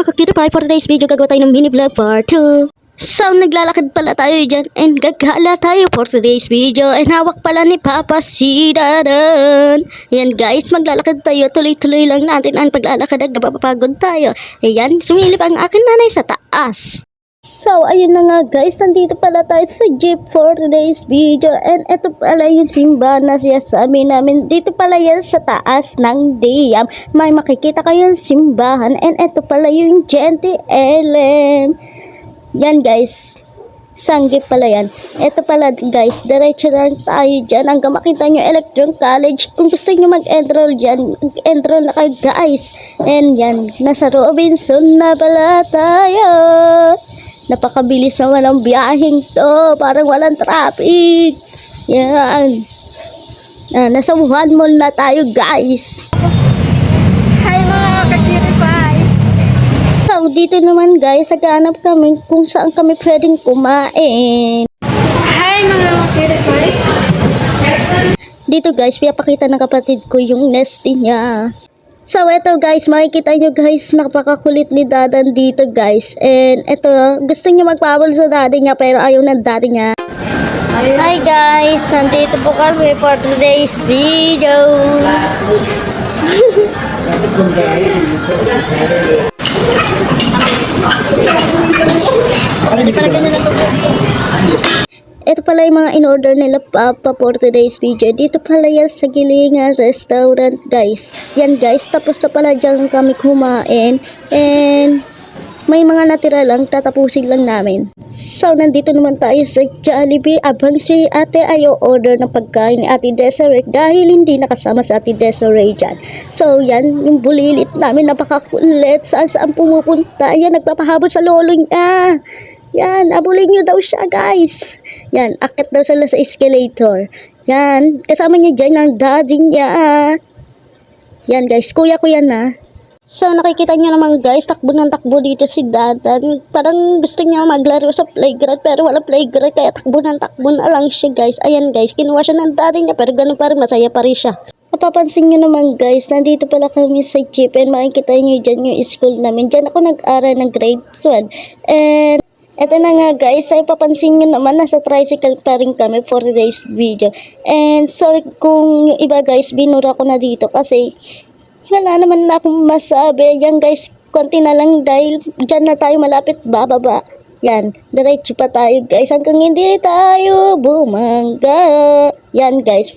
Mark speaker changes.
Speaker 1: mga kakitipay, for today's video gagawa tayo ng mini vlog part 2. So, naglalakad pala tayo dyan and gagala tayo for today's video. And hawak pala ni Papa si Dadan. Yan guys, maglalakad tayo. Tuloy-tuloy lang natin ang paglalakad at napapagod tayo. Ayan, sumilip ang aking nanay sa taas. So, ayun na nga guys, nandito pala tayo sa jeep for today's video. And ito pala yung simbahan na siya sa amin namin. Dito pala yan sa taas ng dam. May makikita kayong simbahan. And ito pala yung Gente Ellen. Yan guys, sanggip pala yan. Ito pala guys, diretso lang tayo dyan hanggang makita nyo Electron College. Kung gusto nyo mag-enroll dyan, mag-enroll na kayo guys. And yan, nasa Robinson na pala tayo. Napakabilis na walang biyaheng to, parang walang traffic. Yan. Nasa Wuhan Mall na tayo guys.
Speaker 2: Hi mga kakiripay!
Speaker 1: So dito naman guys, naghahanap kami kung saan kami pwedeng kumain.
Speaker 2: Hi mga kakiripay!
Speaker 1: Dito guys, pinapakita ng kapatid ko yung nesty niya. So eto guys, makikita nyo guys, napakakulit ni Dadan dito guys. And eto, gusto niya magpabol sa daddy niya pero ayaw ng daddy niya. Hi guys, nandito po kami for today's video. Hindi pala ganyan ang ito pala yung mga in-order nila Papa for today's video. Dito pala yan sa Gilingan Restaurant guys. Yan guys, tapos na pala dyan kami kumain. And may mga natira lang, tatapusin lang namin. So, nandito naman tayo sa Jollibee. Abang si ate ayaw order ng pagkain ni Ate Desiree dahil hindi nakasama sa Ate Desiree dyan. So, yan, yung bulilit namin, napakakulit. Saan pumupunta. Yan, nagpapahabol sa lolo niya. Yan, abulin nyo daw siya guys. Yan, akit daw sila sa escalator. Yan, kasama niya dyan ang daddy niya. Yan guys, kuya ko yan ha. So nakikita nyo naman guys, takbo ng takbo dito si Dadan. Parang gusto niya maglaro sa playground pero wala playground kaya takbo ng takbo na lang siya guys. Ayan guys, kinuha siya ng daddy niya pero ganun pa rin, masaya pa rin siya. Mapapansin nyo naman guys, nandito pala kami sa jeep and makikita nyo dyan yung school namin. Dyan ako nag-aral ng grade 12. And eto na nga guys, ay papansin nyo naman, nasa tricycle pa rin kami for today's video. And sorry kung yung iba guys, binura ko na dito kasi wala naman na akong masabi. Yan guys, konti na lang dahil dyan na tayo malapit bababa. Yan, diretso pa tayo guys hanggang hindi tayo bumangga. Yan guys.